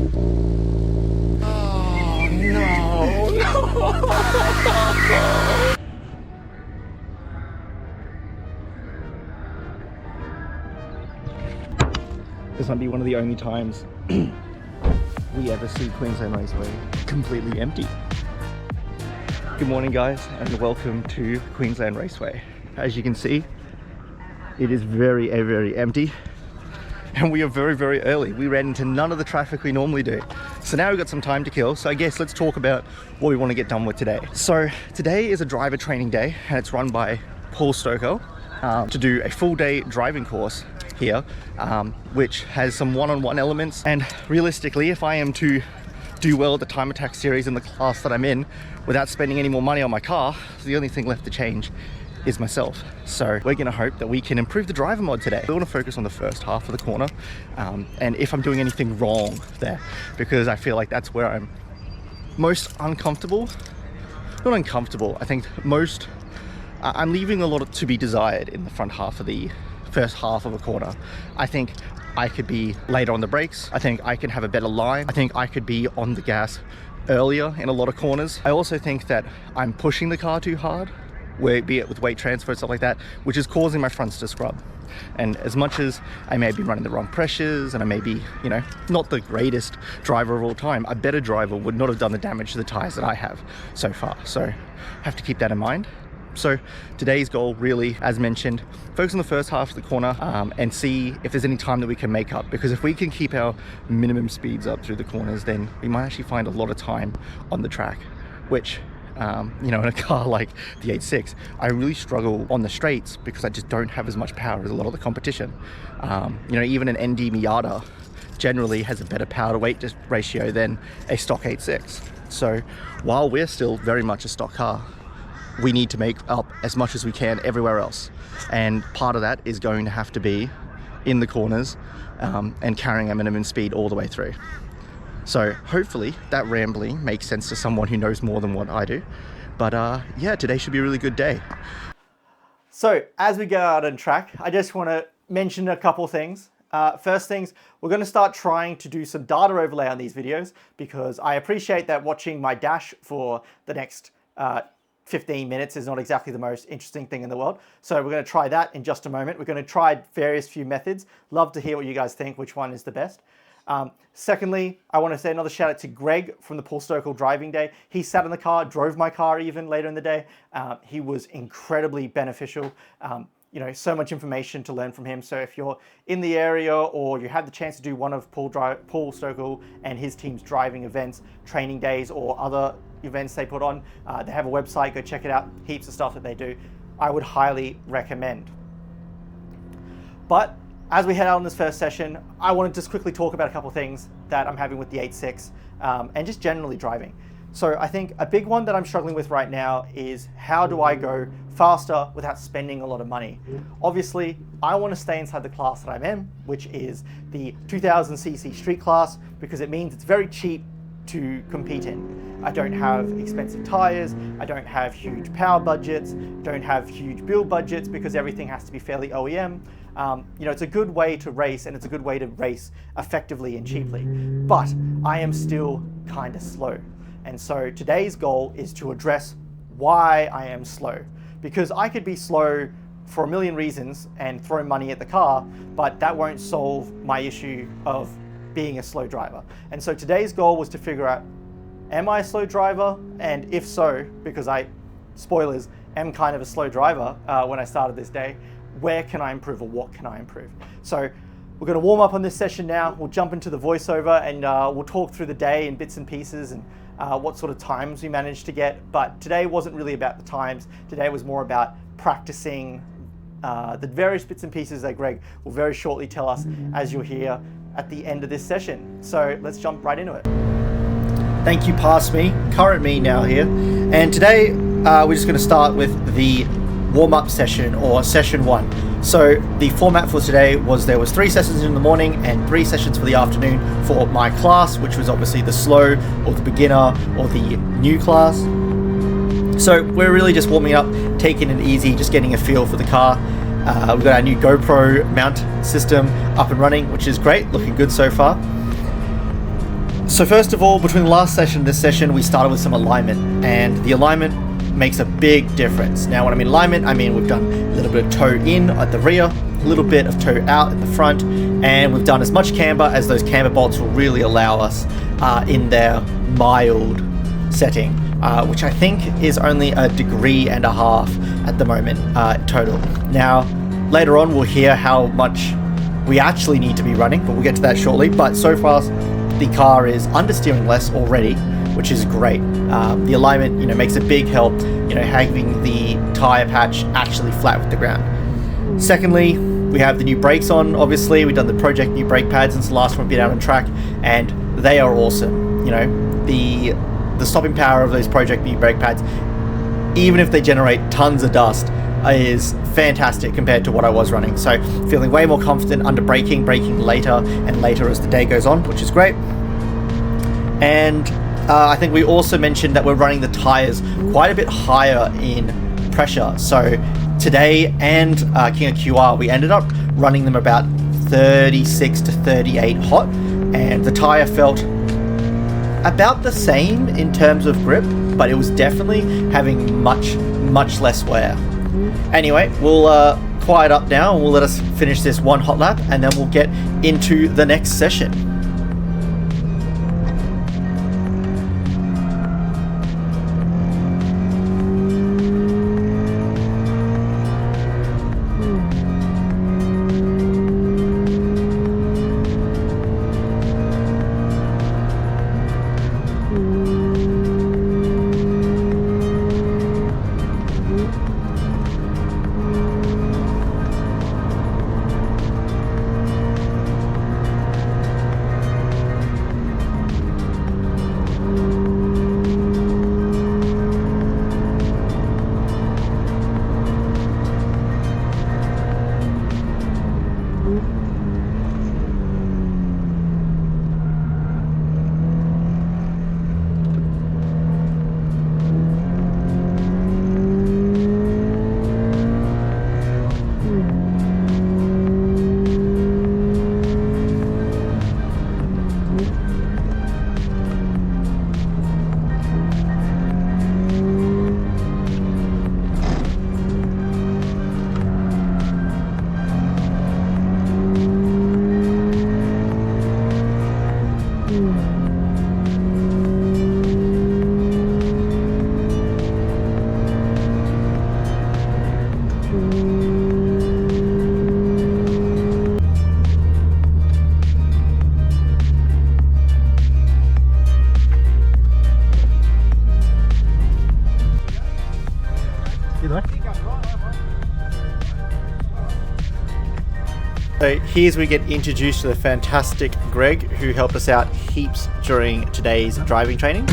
Oh no! This might be one of the only times we ever see Queensland Raceway completely empty. Good morning guys, and welcome to Queensland Raceway. As you can see, it is very empty, and we are very early. We ran into none of the traffic we normally do. So now we've got some time to kill, so I guess let's talk about what we want to get done with today. So today is a driver training day, and it's run by Paul Stokell to do a full day driving course here, which has some one-on-one elements. And realistically, if I am to do well at the time attack series in the class that I'm in without spending any more money on my car, the only thing left to change is myself. So we're going to hope that we can improve the driver mod today. We want to focus on the first half of the corner, and if I'm doing anything wrong there, because I feel like that's where I'm most uncomfortable. Not uncomfortable, I think I'm leaving a lot to be desired in the front half of the first half of a corner. I think I could be later on the brakes. I think I can have a better line. I think I could be on the gas earlier in a lot of corners. I also think that I'm pushing the car too hard, be it with weight transfer, stuff like that, which is causing my fronts to scrub. And as much as I may be running the wrong pressures, and I may be, you know, not the greatest driver of all time, a better driver would not have done the damage to the tires that I have so far. So I have to keep that in mind. So today's goal, really, as mentioned, focus on the first half of the corner and see if there's any time that we can make up. Because if we can keep our minimum speeds up through the corners, then we might actually find a lot of time on the track, which, you know, in a car like the 8.6, I really struggle on the straights because I just don't have as much power as a lot of the competition. You know, even an ND Miata generally has a better power to weight ratio than a stock 8.6. So while we're still very much a stock car, we need to make up as much as we can everywhere else. And part of that is going to have to be in the corners and carrying a minimum speed all the way through. So hopefully that rambling makes sense to someone who knows more than what I do. But yeah, today should be a really good day. So as we go out on track, I just want to mention a couple things. First things, we're going to start trying to do some data overlay on these videos, because I appreciate that watching my dash for the next 15 minutes is not exactly the most interesting thing in the world. So we're going to try that in just a moment. We're going to try various few methods. Love to hear what you guys think, which one is the best. Secondly, I want to say another shout out to Greg from the Paul Stokell Driving Day. He sat in the car, drove my car even later in the day. He was incredibly beneficial. You know, so much information to learn from him. So if you're in the area or you had the chance to do one of Paul Stokell and his team's driving events, training days, or other events they put on, they have a website, go check it out. Heaps of stuff that they do. I would highly recommend. But as we head out on this first session, I want to just quickly talk about a couple of things that I'm having with the 8.6 and just generally driving. So I think a big one that I'm struggling with right now is, how do I go faster without spending a lot of money? Obviously, I want to stay inside the class that I'm in, which is the 2000cc street class, because it means it's very cheap to compete in. I don't have expensive tires, I don't have huge power budgets, don't have huge build budgets, because everything has to be fairly OEM. You know, it's a good way to race, and it's a good way to race effectively and cheaply. But I am still kind of slow. And so today's goal is to address why I am slow. Because I could be slow for a million reasons and throw money at the car, but that won't solve my issue of being a slow driver. And so today's goal was to figure out, am I a slow driver? And if so, because spoilers, am kind of a slow driver when I started this day, where can I improve, or what can I improve? So we're going to warm up on this session now. We'll jump into the voiceover, and we'll talk through the day in bits and pieces and what sort of times we managed to get. But today wasn't really about the times. Today was more about practicing the various bits and pieces that Greg will very shortly tell us, as you'll hear at the end of this session. So let's jump right into it. Thank you, past me, current me now here. And today we're just going to start with the warm-up session, or session 1. So the format for today was, there was 3 sessions in the morning and 3 sessions for the afternoon for my class, which was obviously the slow or the beginner or the new class. So we're really just warming up, taking it easy, just getting a feel for the car. We've got our new GoPro mount system up and running, which is great, looking good so far. So first of all, between the last session and this session, we started with some alignment, and the alignment makes a big difference. Now, when I mean alignment, I mean we've done a little bit of toe in at the rear, a little bit of toe out at the front, and we've done as much camber as those camber bolts will really allow us in their mild setting, which I think is only 1.5 degrees at the moment total. Now, later on, we'll hear how much we actually need to be running, but we'll get to that shortly. But so far, the car is understeering less already, which is great. The alignment, makes a big help, having the tire patch actually flat with the ground. Secondly, we have the new brakes on. Obviously, we've done the project new brake pads since the last one been out on track, and they are awesome. The stopping power of those project new brake pads, even if they generate tons of dust, is fantastic compared to what I was running. So feeling way more confident under braking later and later as the day goes on, which is great. And I think we also mentioned that we're running the tires quite a bit higher in pressure. So today and King of QR, we ended up running them about 36 to 38 hot, and the tire felt about the same in terms of grip, but it was definitely having much less wear. Anyway, we'll quiet up now and we'll let us finish this one hot lap, and then we'll get into the next session. So here's where we get introduced to the fantastic Greg, who helped us out heaps during today's driving training.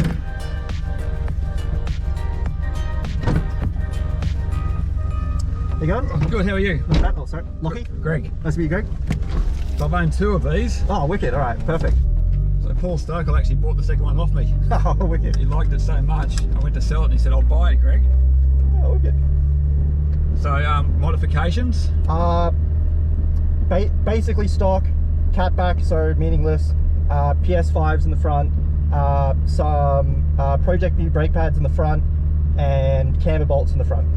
How you going? Good, how are you? Oh, sorry. Lockie? Greg. Nice to meet you, Greg. So I've owned 2 of these. Oh, wicked. All right, perfect. So Paul Stokell actually bought the second one off me. Oh, wicked. He liked it so much. I went to sell it and he said, I'll buy it, Greg. Oh, wicked. So, modifications? Basically stock, catback, so meaningless, PS5s in the front, some Project new brake pads in the front, and camber bolts in the front.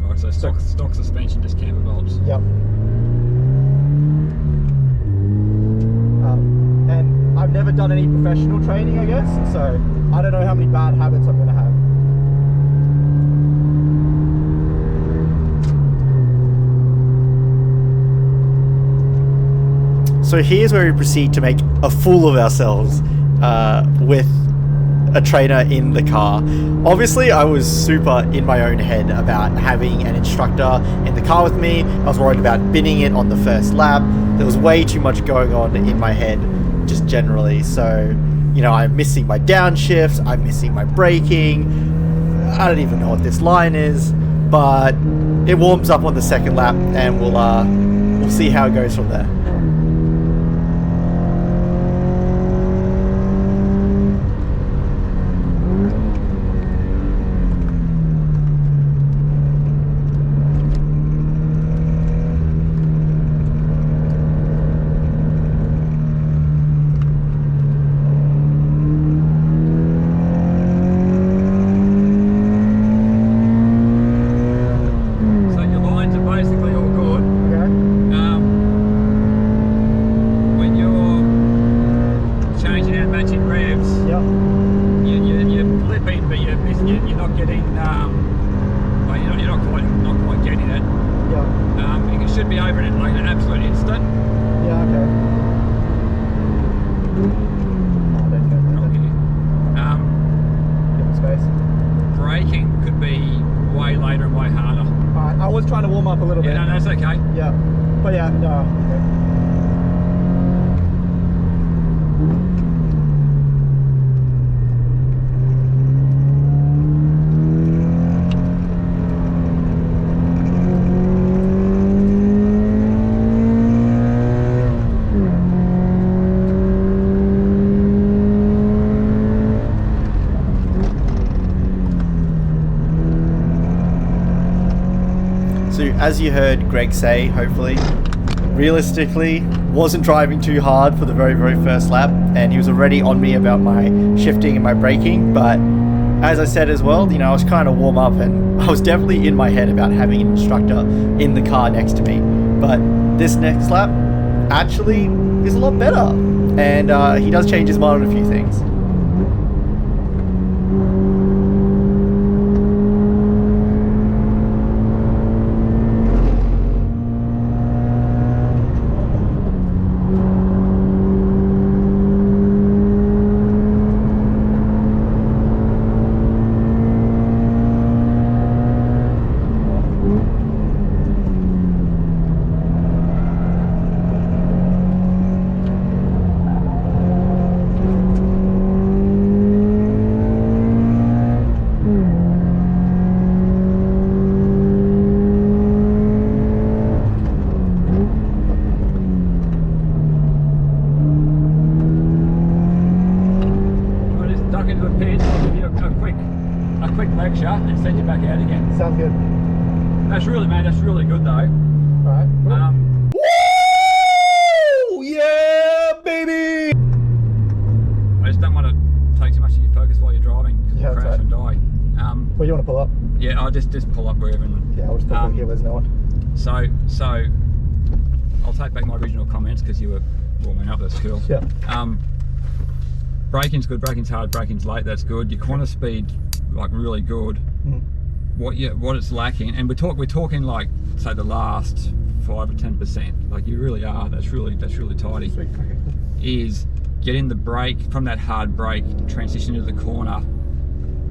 Right, so stock suspension, just camber bolts. Yep. And I've never done any professional training, I guess, so I don't know how many bad habits I'm going to have. So here's where we proceed to make a fool of ourselves with a trainer in the car. Obviously, I was super in my own head about having an instructor in the car with me. I was worried about binning it on the first lap. There was way too much going on in my head, just generally. So, you know, I'm missing my downshifts, I'm missing my braking. I don't even know what this line is, but it warms up on the second lap, and we'll see how it goes from there. like an absolute instant. Yeah, okay. Oh, don't go Wrong here. Give it space. Braking could be way later and way harder. Alright, I was trying to warm up a little bit. Yeah, no, that's okay. Yeah. But yeah, no. Okay. So as you heard Greg say, hopefully, realistically, wasn't driving too hard for the very, very first lap, and he was already on me about my shifting and my braking. But as I said as well, you know, I was trying to warm up, and I was definitely in my head about having an instructor in the car next to me. But this next lap actually is a lot better, and he does change his mind on a few things. lecture and send you back out again. Sounds good. That's really, man, that's really good though. Alright, cool. Woo! Yeah, baby! I just don't want to take too much of your focus while you're driving, because you'll crash and die. Where do you want to pull up? Yeah, I'll just pull up wherever. Yeah, I'll just pull up here, there's no one. So I'll take back my original comments because you were warming up, that's cool. Yeah. Braking's good, braking's hard, braking's late, that's good. Your corner speed, like, really good. Mm. What it's lacking, and we're talking like, say, the last 5 or 10%. Like, you really are. That's really tidy. Sweet. Okay. Is getting the brake from that hard brake transition to the corner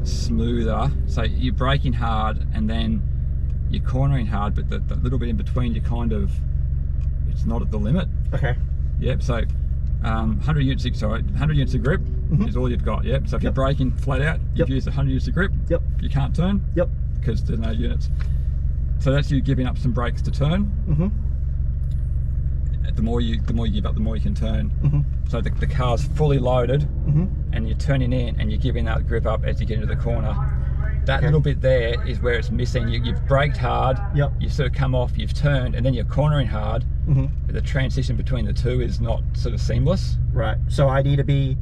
smoother. So you're braking hard and then you're cornering hard, but the little bit in between, you kind of, it's not at the limit. Okay. Yep. So 100 units of grip is all you've got. Yep. So if you're braking flat out, you've used 100 units of grip. Yep. You can't turn. Yep. Because there's no units. So that's you giving up some brakes to turn. The more you give up, the more you can turn. So the car's fully loaded, and you're turning in, and you're giving that grip up as you get into the corner. That little bit there is where it's missing. You've braked hard. Yep. You've sort of come off. You've turned, and then you're cornering hard. But the transition between the two is not sort of seamless. Right. So I need to be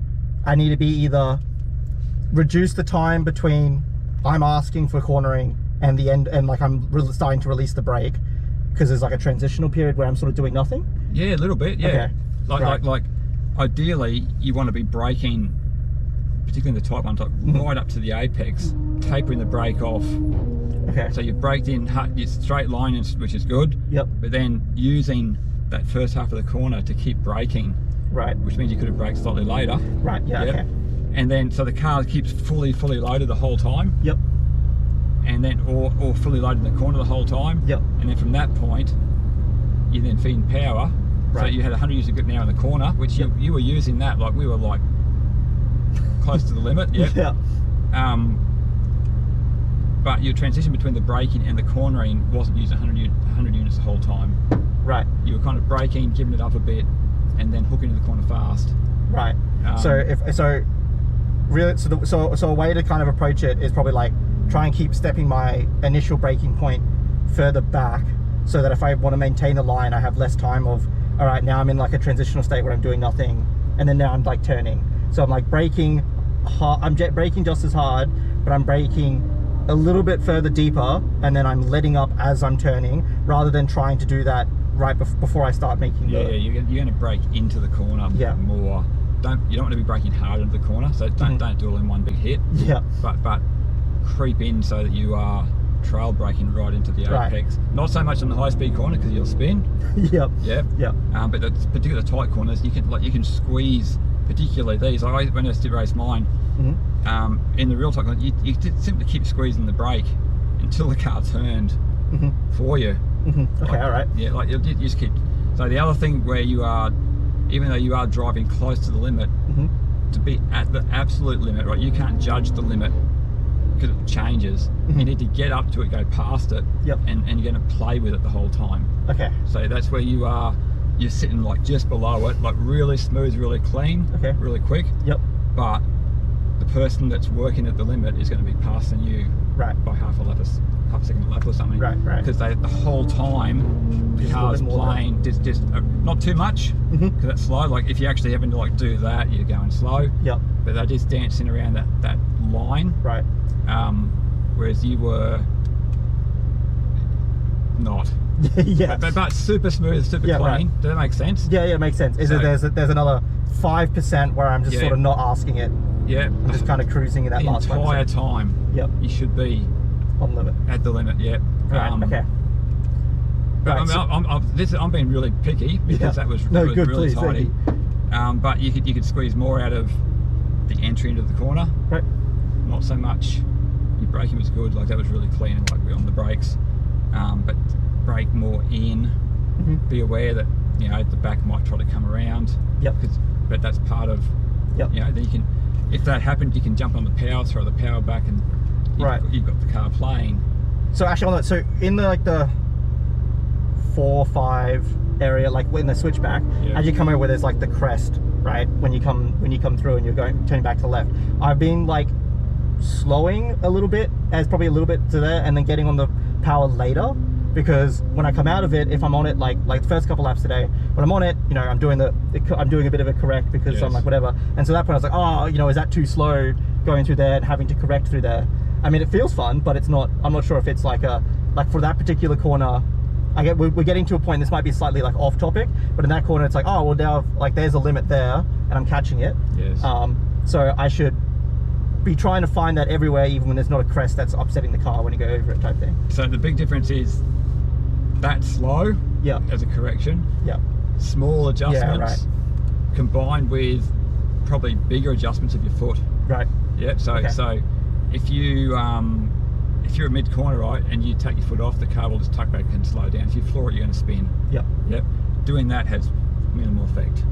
either reduce the time between I'm asking for cornering and the end, and like I'm starting to release the brake, because there's like a transitional period where I'm sort of doing nothing. Yeah, a little bit. Yeah. Okay. Like ideally you want to be braking, particularly in the type 1 type, right up to the apex, tapering the brake off. Okay. So you've braked in, your straight line, which is good. Yep. But then using that first half of the corner to keep braking. Right. Which means you could have braked slightly later. Right. Yeah. Yep. Okay. And then so the car keeps fully loaded the whole time. Yep. And then or fully loaded in the corner the whole time. Yep. And then from that point, you then feed in power. Right. So you had 100 units of grip now in the corner, which you were using that like we were like close to the limit. Yep. Yeah. But your transition between the braking and the cornering wasn't using 100 units the whole time. Right. You were kind of braking, giving it up a bit, and then hooking to the corner fast. Right. So a way to kind of approach it is probably like try and keep stepping my initial braking point further back, so that if I want to maintain the line, I have less time of, all right, now I'm in like a transitional state where I'm doing nothing, and then now I'm like turning. So I'm like braking hard, I'm braking just as hard, but I'm braking a little bit further deeper, and then I'm letting up as I'm turning, rather than trying to do that right before I start making you're going to brake into the corner more. You don't want to be braking hard into the corner, so don't do it all in one big hit. Yeah. But creep in so that you are trail braking right into the apex. Not so much on the high speed corner because you'll spin. Yep. But the particular tight corners, you can squeeze. Particularly these. When I used to race mine, in the real tight corner, you simply keep squeezing the brake until the car turned for you. Okay, all right. Yeah, like you just keep. So the other thing where you are, even though you are driving close to the limit, to be at the absolute limit, right? You can't judge the limit because it changes. You need to get up to it, go past it, and you're going to play with it the whole time. Okay. So that's where you are. You're sitting like just below it, like really smooth, really clean, really quick. But the person that's working at the limit is going to be passing you by half a second a lap or something. Because the whole time the car's playing just not too much because that's slow. Like if you're actually having to like do that, you're going slow. But they're just dancing around that line. Whereas you were not. But super smooth, super clean. Does that make sense? Yeah, it makes sense. Is so, there's another 5% where I'm just sort of not asking it. I'm just kind of cruising in that last 5%. The entire time. You should be on limit. At the limit. Okay. But I'm being really picky because that was really tidy. But you could squeeze more out of the entry into the corner. Not so much. Your braking was good. Like that was really clean. Like we're on the brakes. But brake more in. Be aware that the back might try to come around. But that's part of. Then you can, if that happens, you can jump on the power, throw the power back, and you've got the car playing. So actually, on that, so in the 4-5 area, like in the switchback, as you come over where there's like the crest, right? When you come through and you're turning back to the left, I've been like slowing a little bit, as probably a little bit to there, and then getting on the power later. Because when I come out of it, if I'm on it like the first couple laps today, when I'm on it, I'm doing a bit of a correct because I'm like whatever. And so that point I was like, oh, is that too slow going through there and having to correct through there? I mean, it feels fun, but it's not. I'm not sure if it's like for that particular corner. We're getting to a point. This might be slightly like off topic, but in that corner, it's like, oh well, now like there's a limit there, and I'm catching it. So I should be trying to find that everywhere, even when there's not a crest that's upsetting the car when you go over it, type thing. So the big difference is that slow as a correction, small adjustments combined with probably bigger adjustments of your foot. So if you're a mid corner, right, and you take your foot off, the car will just tuck back and slow down. If you floor it, you're going to spin. Doing that has minimal effect.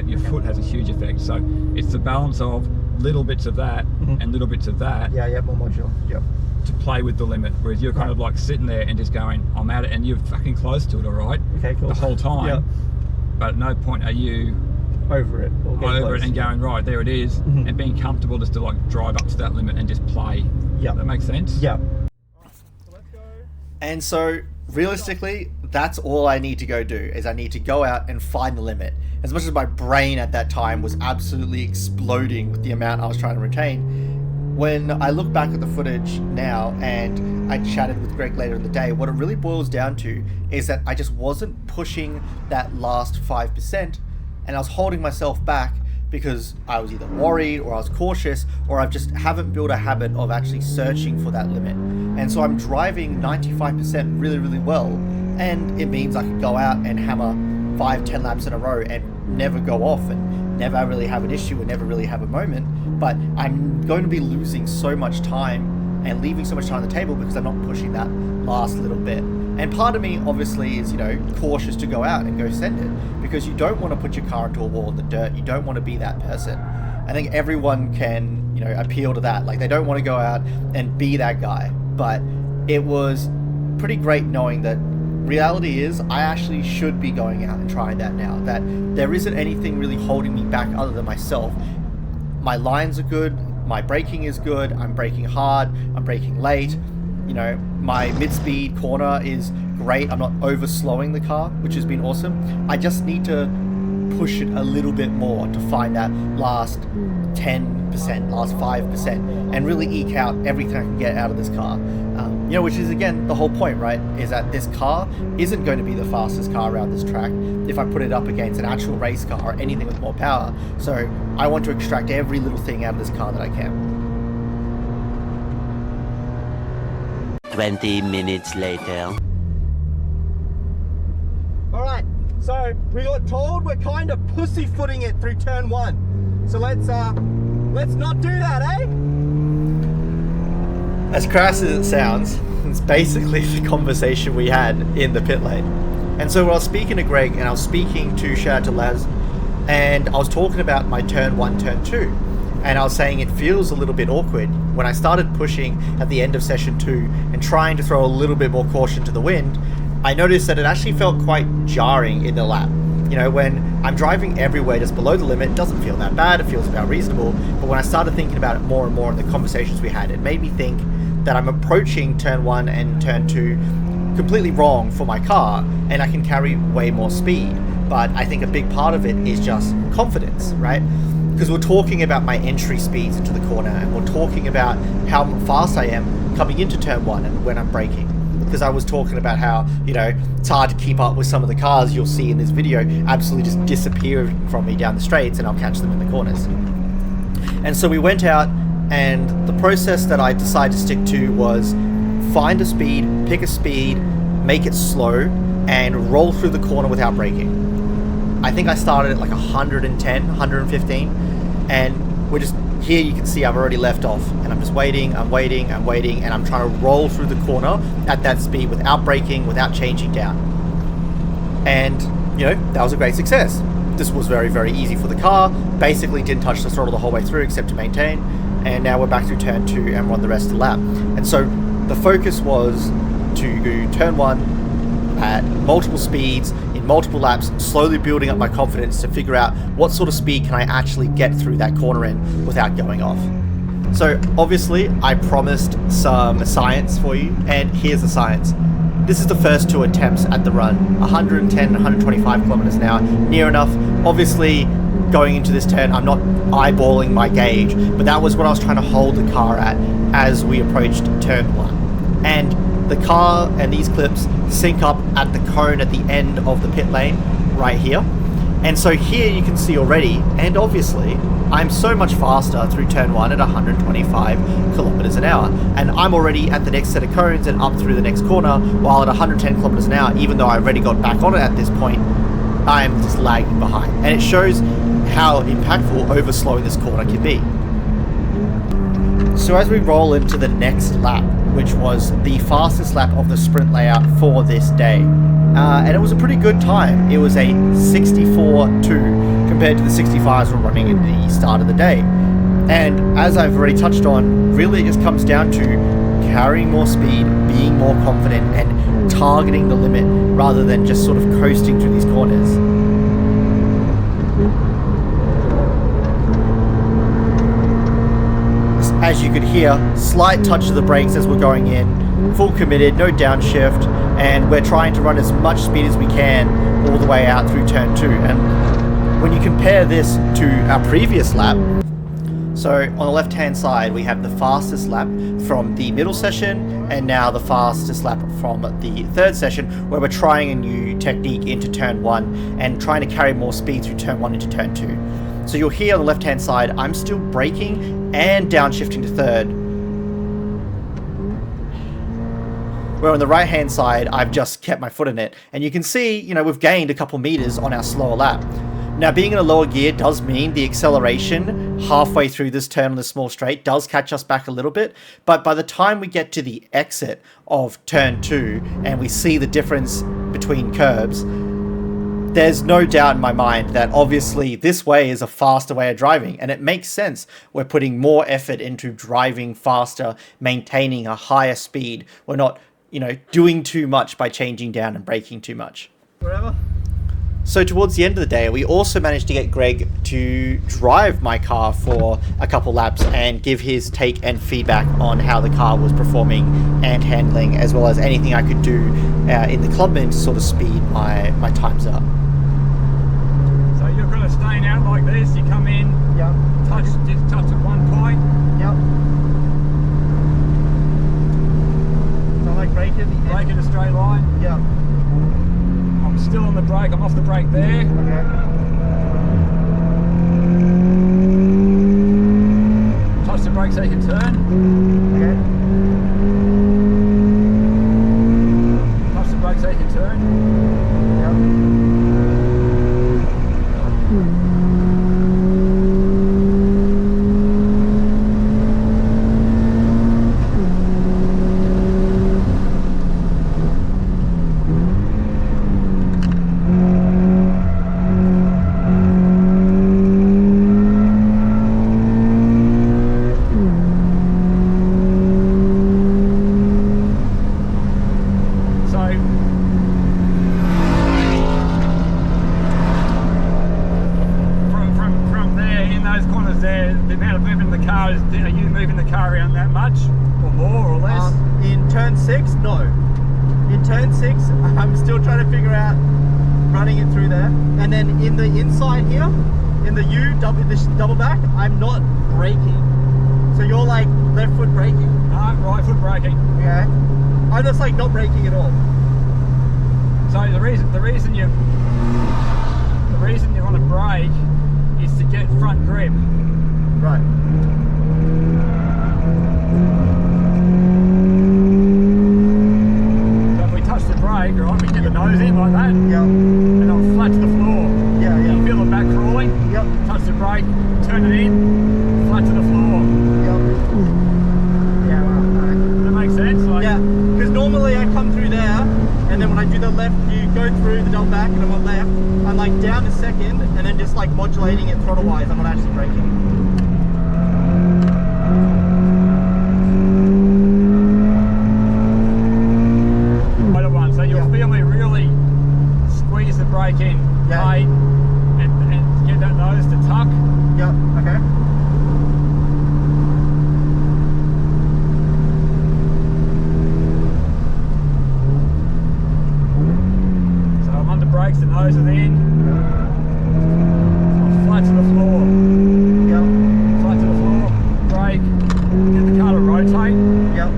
Your foot has a huge effect. So it's the balance of little bits of that and little bits of that. More modular. To play with the limit, whereas you're kind of like sitting there and just going, I'm at it, and you're fucking close to it, all right, the whole time. But at no point are you over it and going, right, there it is, and being comfortable just to like drive up to that limit and just play. That makes sense. And so realistically, that's all I need to go do, is I need to go out and find the limit. As much as my brain at that time was absolutely exploding with the amount I was trying to retain, when I look back at the footage now, and I chatted with Greg later in the day, what it really boils down to is that I just wasn't pushing that last 5%, and I was holding myself back because I was either worried or I was cautious, or I just haven't built a habit of actually searching for that limit. And so I'm driving 95% really, really well, and it means I could go out and hammer 5-10 laps in a row and never go off and never really have an issue and never really have a moment. But I'm going to be losing so much time and leaving so much time on the table because I'm not pushing that last little bit. And part of me obviously is, cautious to go out and go send it, because you don't want to put your car into a wall in the dirt. You don't want to be that person. I think everyone can, appeal to that. Like, they don't want to go out and be that guy. But it was pretty great knowing that reality is I actually should be going out and trying that now, that there isn't anything really holding me back other than myself. My lines are good, my braking is good, I'm braking hard, I'm braking late, my mid-speed corner is great, I'm not over slowing the car, which has been awesome. I just need to push it a little bit more to find that last 10%, last 5%, and really eke out everything I can get out of this car. Which is, again, the whole point, right? Is that this car isn't going to be the fastest car around this track if I put it up against an actual race car or anything with more power. So I want to extract every little thing out of this car that I can. 20 minutes later. Alright, so we got told we're kind of pussyfooting it through turn 1. So let's not do that, eh? As crass as it sounds, it's basically the conversation we had in the pit lane. And so I was speaking to Greg and I was speaking to shout out to Laz, and I was talking about my turn 1, turn 2. And I was saying it feels a little bit awkward when I started pushing at the end of session 2 and trying to throw a little bit more caution to the wind. I noticed that it actually felt quite jarring in the lap. You know, when I'm driving everywhere just below the limit, it doesn't feel that bad, it feels about reasonable. But when I started thinking about it more and more in the conversations we had, it made me think that I'm approaching turn 1 and turn 2 completely wrong for my car, and I can carry way more speed. But I think a big part of it is just confidence, right? Because we're talking about my entry speeds into the corner, and we're talking about how fast I am coming into turn 1 and when I'm braking. Because I was talking about how, you know, it's hard to keep up with some of the cars you'll see in this video absolutely just disappear from me down the straights, and I'll catch them in the corners. And so we went out, and the process that I decided to stick to was find a speed, pick a speed, make it slow, and roll through the corner without braking. I think I started at like 110, 115, and we're just here. You can see I've already left off, and I'm just waiting, and I'm trying to roll through the corner at that speed without braking, without changing down. And, you know, that was a great success. This was very, very easy for the car. Basically didn't touch the throttle the whole way through except to maintain. And now we're back through turn 2 and we're on the rest of the lap. And so the focus was to do turn 1 at multiple speeds in multiple laps, slowly building up my confidence to figure out what sort of speed can I actually get through that corner in without going off. So obviously I promised some science for you, and here's the science. This is the first 2 attempts at the run, 110, 125 kilometers an hour, near enough. Obviously going into this turn I'm not eyeballing my gauge, but that was what I was trying to hold the car at as we approached turn 1. And the car and these clips sync up at the cone at the end of the pit lane right here. And so here you can see already, and obviously I'm so much faster through turn 1 at 125 kilometers an hour, and I'm already at the next set of cones and up through the next corner, while at 110 kilometers an hour, even though I already got back on it at this point, I'm just lagging behind. And it shows how impactful overslowing this corner can be. So as we roll into the next lap, which was the fastest lap of the sprint layout for this day, and it was a pretty good time. It was a 64.2 compared to the 65s we're running at the start of the day. And as I've already touched on, really it just comes down to carrying more speed, being more confident, and targeting the limit rather than just sort of coasting through these corners. As you could hear, slight touch of the brakes as we're going in, full committed, no downshift, and we're trying to run as much speed as we can all the way out through turn 2. And when you compare this to our previous lap, so on the left hand side we have the fastest lap from the middle session, and now the fastest lap from the third session, where we're trying a new technique into turn 1 and trying to carry more speed through turn 1 into turn 2. So you'll hear on the left hand side I'm still braking and downshifting to third, where on the right hand side I've just kept my foot in it, and you can see, you know, we've gained a couple meters on our slower lap. Now, being in a lower gear does mean the acceleration halfway through this turn on the small straight does catch us back a little bit, but by the time we get to the exit of turn 2 and we see the difference between curbs, there's no doubt in my mind that obviously this way is a faster way of driving, and it makes sense. We're putting more effort into driving faster, maintaining a higher speed. We're not, you know, doing too much by changing down and braking too much. Whatever. So towards the end of the day, we also managed to get Greg to drive my car for a couple laps and give his take and feedback on how the car was performing and handling, as well as anything I could do in the clubman to sort of speed my times up. So you're going to stay out like this, you come in, yep. Just touch at one point. Yep. So like brake at the end. Brake in a straight line. Yep. I'm still on the brake, I'm off the brake there. Okay. Touch the brake so you can turn. Okay. amount of movement in the car, are you moving the car around that much? Or more or less? In turn 6, no. In turn 6, I'm still trying to figure out running it through there. And then in the inside here, in the this double back, I'm not braking. So you're like left foot braking. No, right foot braking. Okay. I'm just like not braking at all. So the reason you want to brake is to get front grip. Right. So if we touch the brake, right, we get the nose in like that. Yep. And I'll flat to the floor. Yeah, yeah. You feel the back crawling. Yep. Touch the brake, turn it in, flat to the floor. Yep. Yeah, right. That makes sense? Like, Yeah, because normally I come through there, and then when I do the left, you go through the double back, and I'm on left. I'm like down to second, and then just like modulating it throttle wise. I'm not actually braking. So you'll feel me really squeeze the brake in tight and get that nose to tuck. Yep, okay. So I'm under brakes, the nose is in. I'm flat to the floor. Yep. Flat to the floor. Brake. Get the car to rotate. Yep.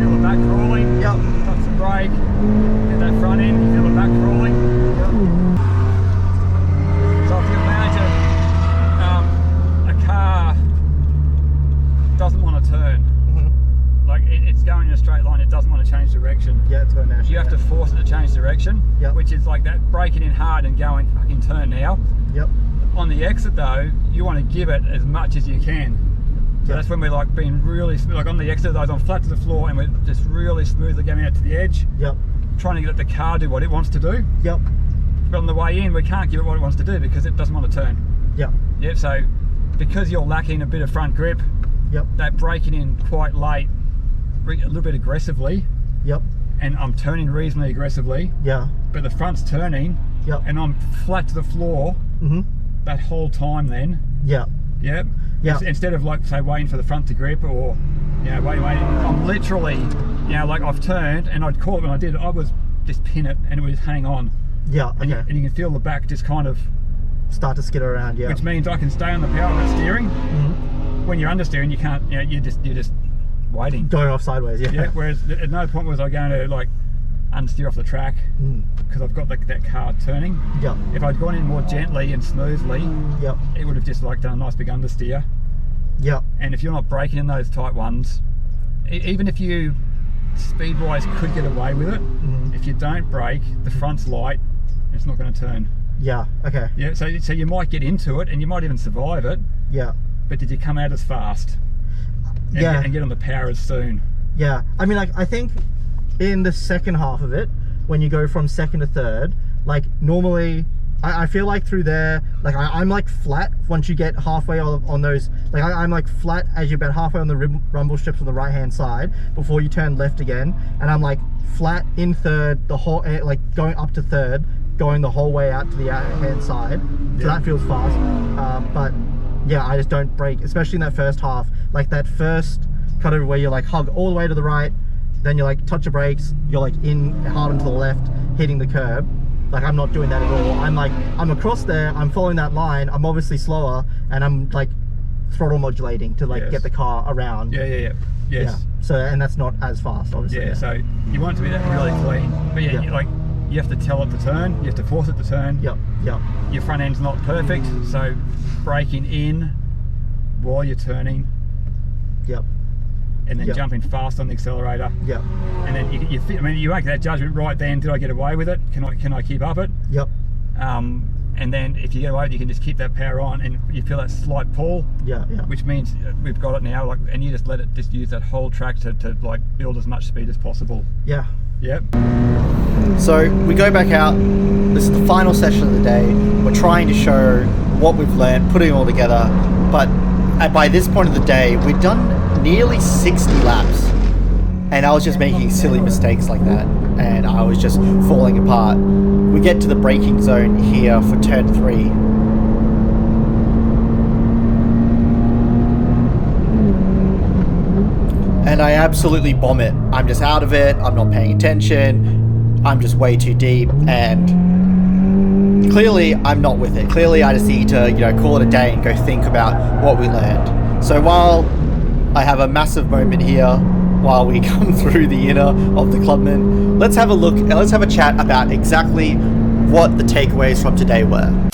Feel the back crawling. Yep. Touch the brake. Get that front end. You feel the back crawling. Yep. So if you imagine a car doesn't want to turn, like it's going in a straight line, it doesn't want to change direction. Yeah, it's going now. You have to force it to change direction, Yep. which is like that braking in hard and going fucking turn now. Yep. On the exit though, you want to give it as much as you can. So Yep. that's when we're like being really smooth. Like on the exit of those, I'm flat to the floor and we're just really smoothly going out to the edge, Yep. trying to get the car do what it wants to do. Yep. But on the way in, we can't give it what it wants to do because it doesn't want to turn. Yep. Yeah, so because you're lacking a bit of front grip, Yep. that braking in quite late, a little bit aggressively, Yep. and I'm turning reasonably aggressively, Yeah. but the front's turning, Yep. and I'm flat to the floor that whole time then. Yeah. Yeah. Yeah. Instead of like say waiting for the front to grip or waiting, I'm literally like I've turned and I'd call it when I did. I was just pin it and it was hang on. Yeah. And, Okay. and you can feel the back just kind of, Start to skitter around. Yeah. which means I can stay on the power of the steering. When you're understeering, you can't. You're just waiting. Going off sideways. Yeah. Yeah. Whereas at no point was I going to like understeer off the track because I've got that car turning. Yep. If I'd gone in more gently and smoothly, Yep. it would have just like done a nice big understeer. Yep. And if you're not braking in those tight ones, even if you speed-wise could get away with it, if you don't brake, the front's light, it's not going to turn. Yeah. Okay. Yeah. So you might get into it and you might even survive it, Yeah. but did you come out as fast? And, Yeah. and get on the power as soon? Yeah. I mean, like, I think in the second half of it, when you go from second to third, like normally I feel like through there, like I'm like flat once you get halfway on those, like I'm like flat as you're about halfway on the rumble strips on the right hand side before you turn left again, and I'm like flat in third the whole, like going up to third, going the whole way out to the out hand side. So that feels fast, but yeah, I just don't brake, especially in that first half. Like that first cut over where you're like hug all the way to the right, then you like touch the brakes, you're like in hard onto the left, hitting the curb. Like I'm not doing that at all. I'm across there, I'm following that line, I'm obviously slower, and I'm like throttle modulating to like get the car around. Yeah. Yes. Yeah. So, and that's not as fast, obviously. Yeah. So you want it to be that really clean, but you have to tell it to turn, you have to force it to turn. Yep. Your front end's not perfect, so braking in while you're turning. Yep. And then jumping fast on the accelerator. Yep. And then you make that judgment right then. Did I get away with it? Can I keep up it? Yep. And then if you get away with it, you can just keep that power on, and you feel that slight pull. Yeah. Which means we've got it now. Like, and you just let it just use that whole track to like build as much speed as possible. Yeah. Yep. So we go back out. This is the final session of the day. We're trying to show what we've learned, putting it all together. But by this point of the day, we've done nearly 60 laps, and I was just making silly mistakes like that, and I was just falling apart. We get to the braking zone here for turn 3. and I absolutely bomb it. I'm just out of it, I'm not paying attention, I'm just way too deep, and clearly I'm not with it. Clearly I just need to, call it a day and go think about what we learned. So while I have a massive moment here, while we come through the inner of the Clubman, let's have a look, let's have a chat about exactly what the takeaways from today were.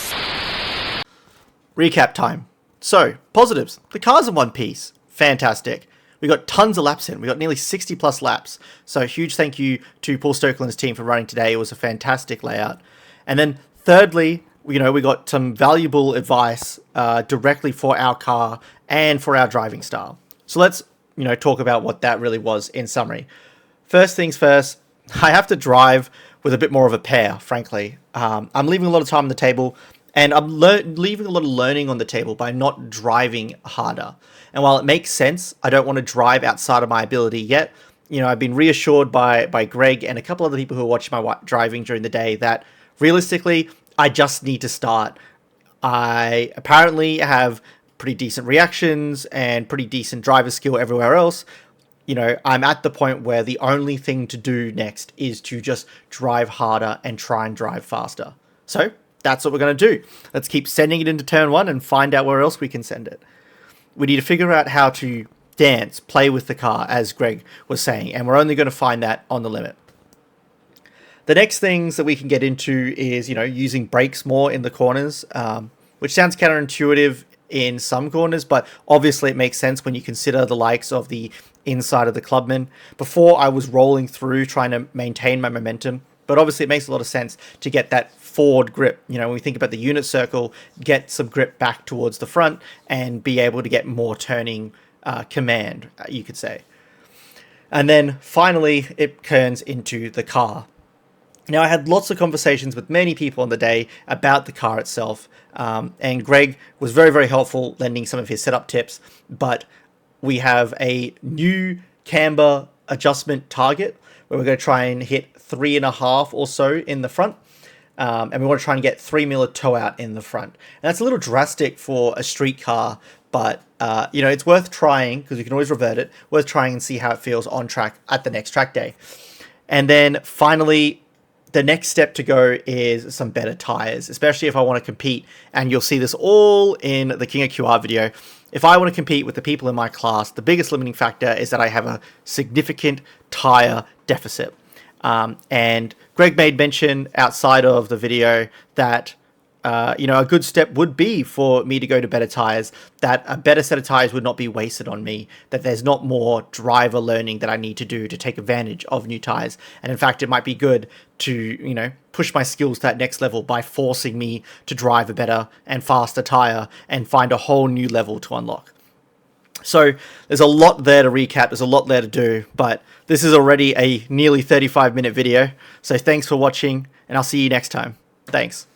Recap time. So, positives. The car's in one piece. Fantastic. We got tons of laps in. We got nearly 60 plus laps. So huge thank you to Paul Stokell and his team for running today. It was a fantastic layout. And then thirdly, we got some valuable advice directly for our car and for our driving style. So let's, talk about what that really was in summary. First things first, I have to drive with a bit more of a pair, frankly. I'm leaving a lot of time on the table, and I'm leaving a lot of learning on the table by not driving harder. And while it makes sense, I don't want to drive outside of my ability yet. I've been reassured by Greg and a couple other people who are watching my driving during the day that realistically, I just need to start. I apparently have pretty decent reactions and pretty decent driver skill everywhere else. I'm at the point where the only thing to do next is to just drive harder and try and drive faster. So that's what we're going to do. Let's keep sending it into turn one and find out where else we can send it. We need to figure out how to dance, play with the car, as Greg was saying, and we're only going to find that on the limit. The next things that we can get into is, using brakes more in the corners, which sounds counterintuitive in some corners, but obviously it makes sense when you consider the likes of the inside of the Clubman. Before, I was rolling through trying to maintain my momentum, but obviously it makes a lot of sense to get that forward grip. When we think about the unit circle, get some grip back towards the front and be able to get more turning command, you could say. And then finally, it turns into the car. Now, I had lots of conversations with many people on the day about the car itself, and Greg was very, very helpful lending some of his setup tips, but we have a new camber adjustment target where we're going to try and hit 3.5 or so in the front, and we want to try and get 3 mil of toe out in the front. And that's a little drastic for a street car, but it's worth trying because you can always revert it, worth trying and see how it feels on track at the next track day. And then finally, the next step to go is some better tires, especially if I want to compete. And you'll see this all in the King of QR video. If I want to compete with the people in my class, the biggest limiting factor is that I have a significant tire deficit. And Greg made mention outside of the video that a good step would be for me to go to better tires, that a better set of tires would not be wasted on me, that there's not more driver learning that I need to do to take advantage of new tires. And in fact, it might be good to, push my skills to that next level by forcing me to drive a better and faster tire and find a whole new level to unlock. So there's a lot there to recap, there's a lot there to do, but this is already a nearly 35-minute video. So thanks for watching, and I'll see you next time. Thanks.